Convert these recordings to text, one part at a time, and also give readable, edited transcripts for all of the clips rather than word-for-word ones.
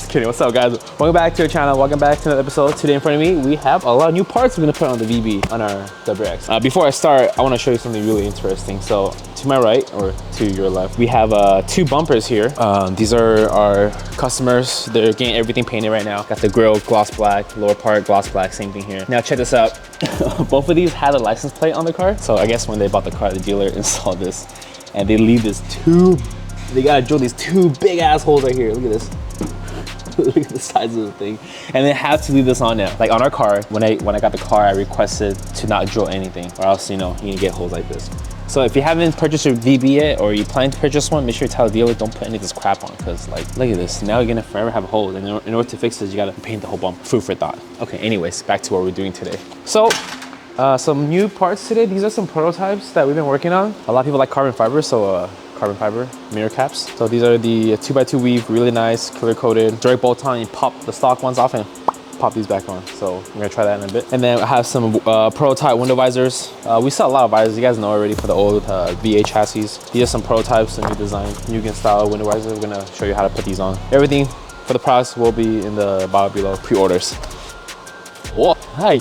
Just kidding. What's up, guys? Welcome back to our channel. Welcome back to another episode. Today in front of me, we have a lot of new parts we're gonna put on the VB on our WRX. Before I start, I want to show you something really interesting. So to my right, or to your left, we have two bumpers here. These are our customers. They're getting everything painted right now. Got the grille gloss black, lower part gloss black, same thing here. Now check this out. Both of these had a license plate on the car. So I guess when they bought the car, the dealer installed this, and they leave this they gotta drill these two big ass holes right here. Look at this. Look at the size of the thing. And they have to leave this on now. Like on our car, when I got the car, I requested to not drill anything, or else, you know, you can get holes like this. So if you haven't purchased your VB yet, or you plan to purchase one, make sure you tell the dealer don't put any of this crap on, because like, look at this. Now you're gonna forever have holes, and in order to fix this, you gotta paint the whole bump. Food for thought. Okay, anyways, back to what we're doing today. So, some new parts today. These are some prototypes that we've been working on. A lot of people like carbon fiber, so carbon fiber mirror caps. So these are the 2x2 weave, really nice, clear coated. Direct bolt on, you pop the stock ones off and pop these back on. So we're gonna try that in a bit. And then I have some prototype window visors. We sell a lot of visors, you guys know already, for the old VA chassis. These are some prototypes, some new design, Mugen style window visors. We're gonna show you how to put these on. Everything for the products will be in the bio below, pre-orders. Whoa, hi.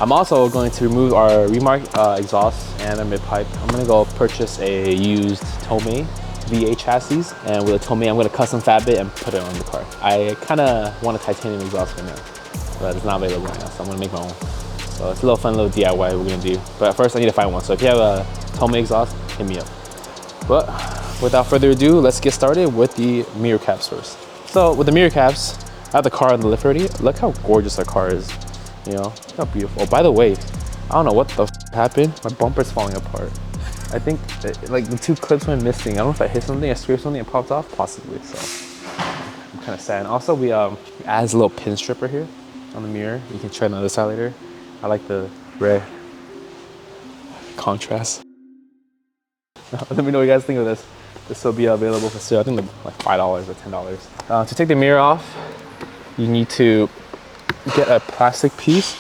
I'm also going to remove our Remark exhaust and a mid pipe. I'm gonna go purchase a used Tomei VA chassis, and with a Tomei, I'm gonna custom fab it and put it on the car. I kinda want a titanium exhaust right now, but it's not available right now, so I'm gonna make my own. So it's a little fun little DIY we're gonna do. But first I need to find one. So if you have a Tomei exhaust, hit me up. But without further ado, let's get started with the mirror caps first. So with the mirror caps, I have the car on the lift already. Look how gorgeous our car is. You know, how beautiful. Oh, by the way, I don't know what the happened. My bumper's falling apart. I think like the two clips went missing. I don't know if I hit something, I scraped something, and popped off, possibly. So I'm kind of sad. And also we added a little pin stripper here on the mirror. You can try on the other side later. I like the red contrast. Let me know what you guys think of this. This will be available for sale. I think like $5 or $10. To take the mirror off, you need to get a plastic piece.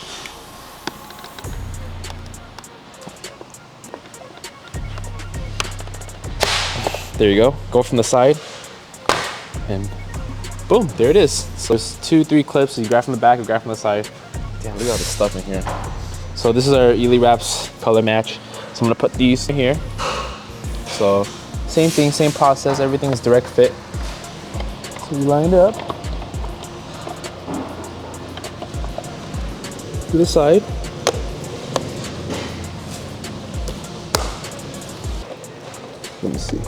There you go. Go from the side, and boom, there it is. So there's 2-3 clips. So you grab from the back, you grab from the side. Damn, look at all this stuff in here. So this is our Ely Wraps color match. So I'm gonna put these in here. So same thing, same process. Everything's direct fit. So you line it up to the side. Let me see.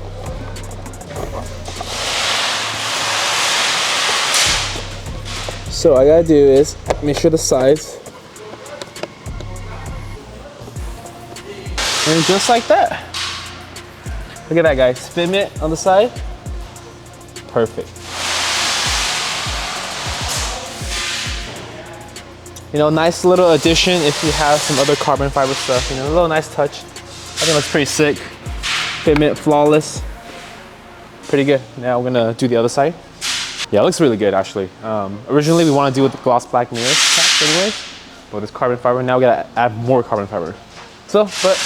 So all I gotta do is make sure the sides, and just like that. Look at that, guys. Spin it on the side. Perfect. You know, nice little addition if you have some other carbon fiber stuff. You know, a little nice touch. I think that's pretty sick. Fitment flawless. Pretty good. Now we're gonna do the other side. Yeah, it looks really good actually. Originally we want to do with the gloss black mirrors anyways, but this carbon fiber, now we gotta add more carbon fiber. So, but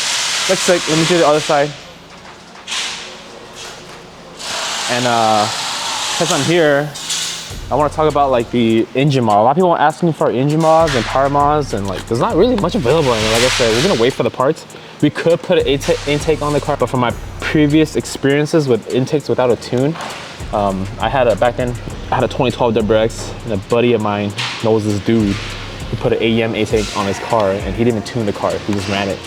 looks sick. Let me do the other side. And because I'm here, I want to talk about like the engine mod. A lot of people are asking for engine mods and power mods, and like there's not really much available. And like I said, we're gonna wait for the parts. We could put an intake on the car, but from my previous experiences with intakes without a tune, I had a 2012 WRX, and a buddy of mine knows this dude who put an AEM intake on his car, and he didn't even tune the car. He just ran it.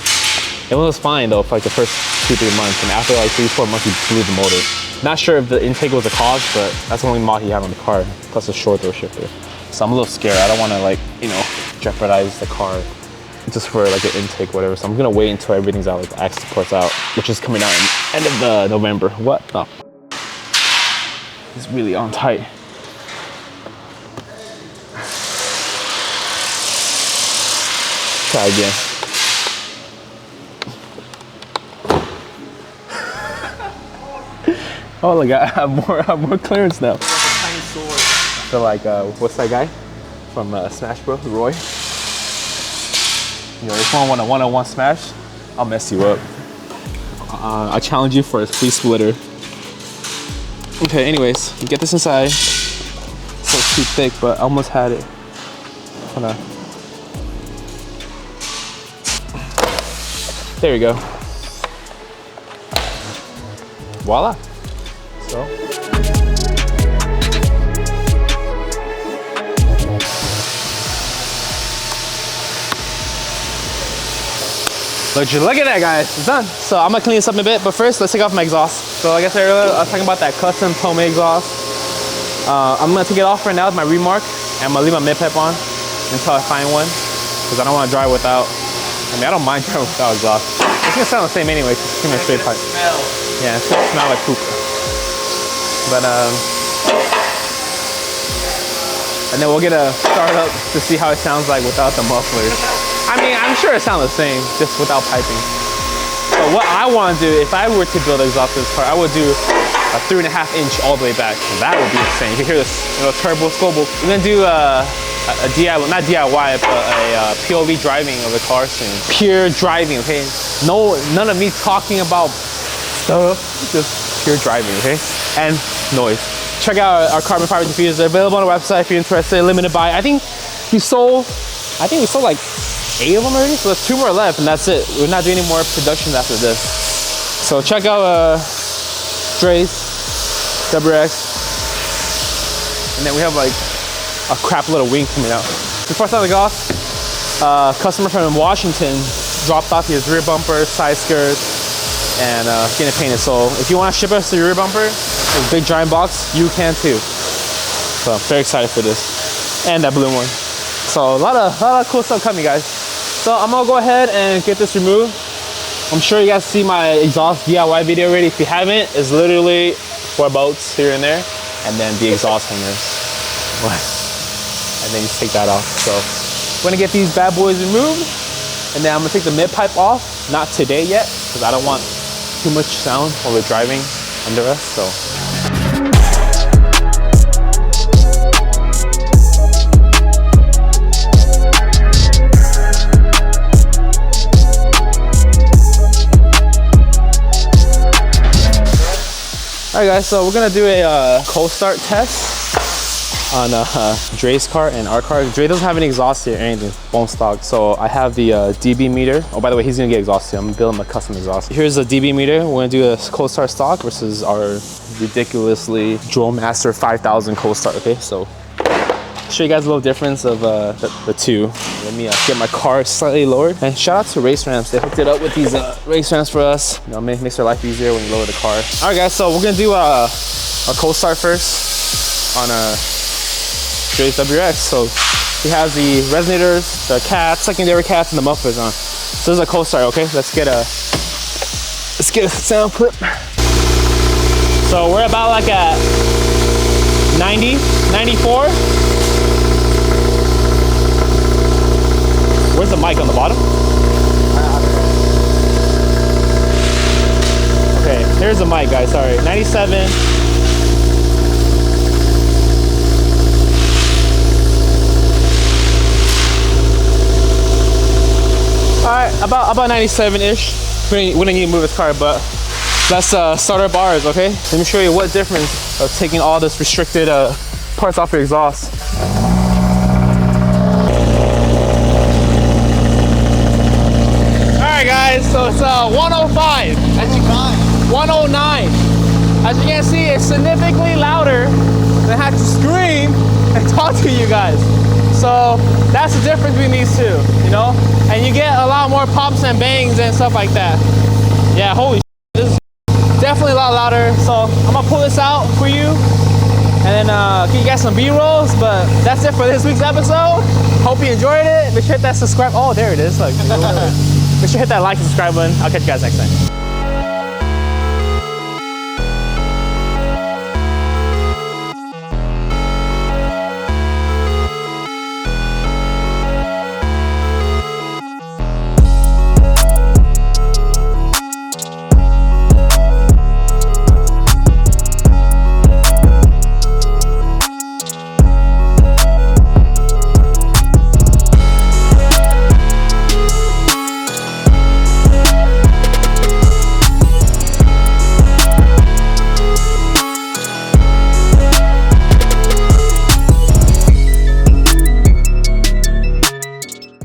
It was fine though for like the first 2-3 months, and after like 3-4 months, he blew the motor. Not sure if the intake was a cause, but that's the only mod he had on the car, plus a short throw shifter. So I'm a little scared. I don't want to like, you know, jeopardize the car just for like an intake, whatever. So I'm gonna wait until everything's out, like the axle support's out, which is coming out in end of November. What? Oh, it's really on tight. Try again. Oh, look, I have more clearance now. So like, what's that guy from Smash Bros, Roy? You know, if you want a one-on-one smash, I'll mess you up. I challenge you for a free splitter. Okay, anyways, you get this inside. So it's too thick, but I almost had it. Hold on. There we go. Voila. So. Look at that, guys, it's done. So I'm gonna clean this up a bit, but first let's take off my exhaust. So like I said earlier, I was talking about that custom Tome exhaust. I'm gonna take it off right now with my remark, and I'm gonna leave my mid pipe on until I find one, because I don't want to drive without. I mean, I don't mind driving without exhaust. It's gonna sound the same anyway, because it's gonna be a straight pipe. Yeah, it's gonna smell like poop. But and then we'll get a start up to see how it sounds like without the mufflers. I mean, I'm sure it sounds the same, just without piping. But what I want to do, if I were to build an exhaust for this car, I would do a 3.5 inch all the way back. And that would be insane. You can hear this, turbo scoble. We're gonna do a DIY, not DIY, but a POV driving of the car soon. Pure driving, okay? None of me talking about stuff, just pure driving, okay? And noise. Check out our carbon fiber diffusers. They're available on our website if you're interested. Limited buy. I think we sold like 8 of them already, so there's 2 more left, and that's it. We're not doing any more productions after this. So check out Dre's WRX, and then we have like a crap little wing coming out. Before I start the off, a customer from Washington dropped off his rear bumper, side skirt, and getting it painted. So if you want to ship us the rear bumper, this big giant box, you can too. So I'm very excited for this, and that blue one. So a lot of cool stuff coming, guys. So I'm gonna go ahead and get this removed. I'm sure you guys see my exhaust DIY video already. If you haven't, it's literally 4 bolts here and there, and then the exhaust hangers. And then you take that off. So we're gonna get these bad boys removed, and then I'm gonna take the mid pipe off. Not today yet, because I don't want too much sound while we're driving under us. So. Alright guys, so we're gonna do a cold start test on Dre's car and our car. Dre doesn't have any exhaust here or anything, bone stock. So I have the dB meter. Oh, by the way, he's gonna get exhaust here. I'm gonna build him a custom exhaust. Here's a dB meter. We're gonna do a cold start stock versus our ridiculously Drill Master 5000 cold start, okay? So show you guys a little difference of the two. Let me get my car slightly lowered. And shout out to Race Ramps. They hooked it up with these race ramps for us. You know, makes our life easier when you lower the car. All right, guys. So we're gonna do a cold start first on Dre's WRX. So he has the resonators, the cats, secondary cats, and the mufflers on. So this is a cold start. Okay, let's get a sound clip. So we're about like at 90, 94. Where's the mic, on the bottom? Okay, here's the mic, guys, sorry. 97. All right, about 97-ish. We don't need to move this car, but let's start our bars, okay? Let me show you what difference of taking all this restricted parts off your exhaust. Alright guys, so it's 105. That's 109. As you can see, it's significantly louder than I have to scream and talk to you guys. So that's the difference between these two, you know? And you get a lot more pops and bangs and stuff like that. Yeah, holy shit, this is definitely a lot louder. So I'm gonna pull this out for you and then give you guys some B-rolls, but that's it for this week's episode. Hope you enjoyed it. Make sure to hit that subscribe. Oh, there it is. Look, make sure to hit that like and subscribe button. I'll catch you guys next time.